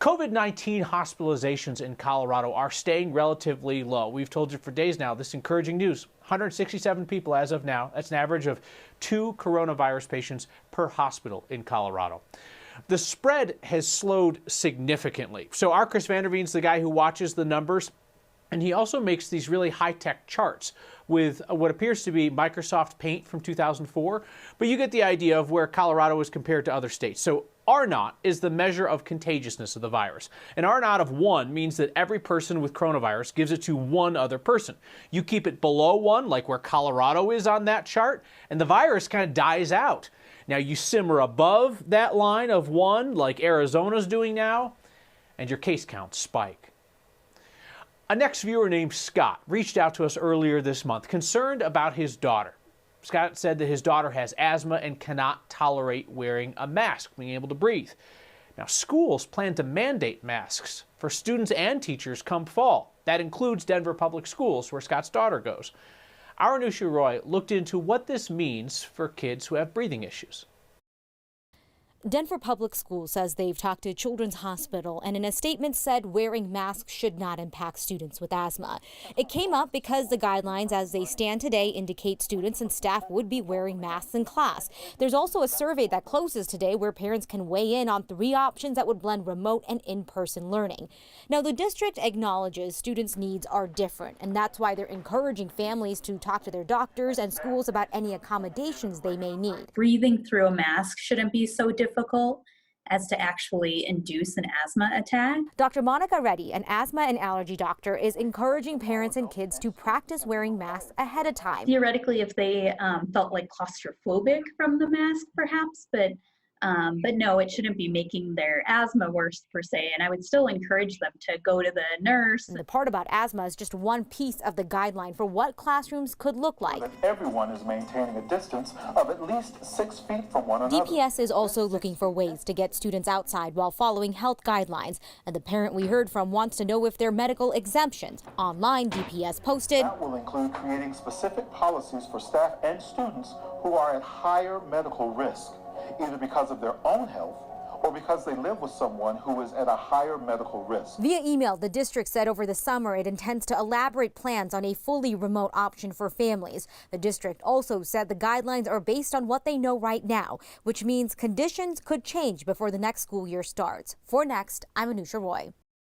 COVID-19 hospitalizations in Colorado are staying relatively low. We've told you for days now this encouraging news. 167 people as of now. That's an average of 2 coronavirus patients per hospital in Colorado. The spread has slowed significantly. So our Chris Vanderveen's the guy who watches the numbers, and he also makes these really high-tech charts with what appears to be Microsoft Paint from 2004. But you get the idea of where Colorado is compared to other states. So R0 is the measure of contagiousness of the virus. An R0 of 1 means that every person with coronavirus gives it to one other person. You keep it below 1, like where Colorado is on that chart, and the virus kind of dies out. Now you simmer above that line of 1, like Arizona's doing now, and your case counts spike. A next viewer named Scott reached out to us earlier this month, concerned about his daughter. Scott said that his daughter has asthma and cannot tolerate wearing a mask, being able to breathe. Now, schools plan to mandate masks for students and teachers come fall. That includes Denver Public Schools, where Scott's daughter goes. Our Anusha Roy looked into what this means for kids who have breathing issues. Denver Public Schools says they've talked to Children's Hospital and in a statement said wearing masks should not impact students with asthma. It came up because the guidelines as they stand today indicate students and staff would be wearing masks in class. There's also a survey that closes today where parents can weigh in on 3 options that would blend remote and in-person learning. Now, the district acknowledges students' needs are different, and that's why they're encouraging families to talk to their doctors and schools about any accommodations they may need. Breathing through a mask shouldn't be so difficult as to actually induce an asthma attack. Dr. Monica Reddy, an asthma and allergy doctor, is encouraging parents and kids to practice wearing masks ahead of time. Theoretically, if they felt like claustrophobic from the mask, perhaps, but no, it shouldn't be making their asthma worse per se. And I would still encourage them to go to the nurse. And the part about asthma is just one piece of the guideline for what classrooms could look like. Everyone is maintaining a distance of at least 6 feet from one another. DPS is also looking for ways to get students outside while following health guidelines. And the parent we heard from wants to know if there are medical exemptions. Online, DPS posted, That will include creating specific policies for staff and students who are at higher medical risk, either because of their own health or because they live with someone who is at a higher medical risk. Via email, the district said over the summer it intends to elaborate plans on a fully remote option for families. The district also said the guidelines are based on what they know right now, which means conditions could change before the next school year starts. For Next, I'm Anusha Roy.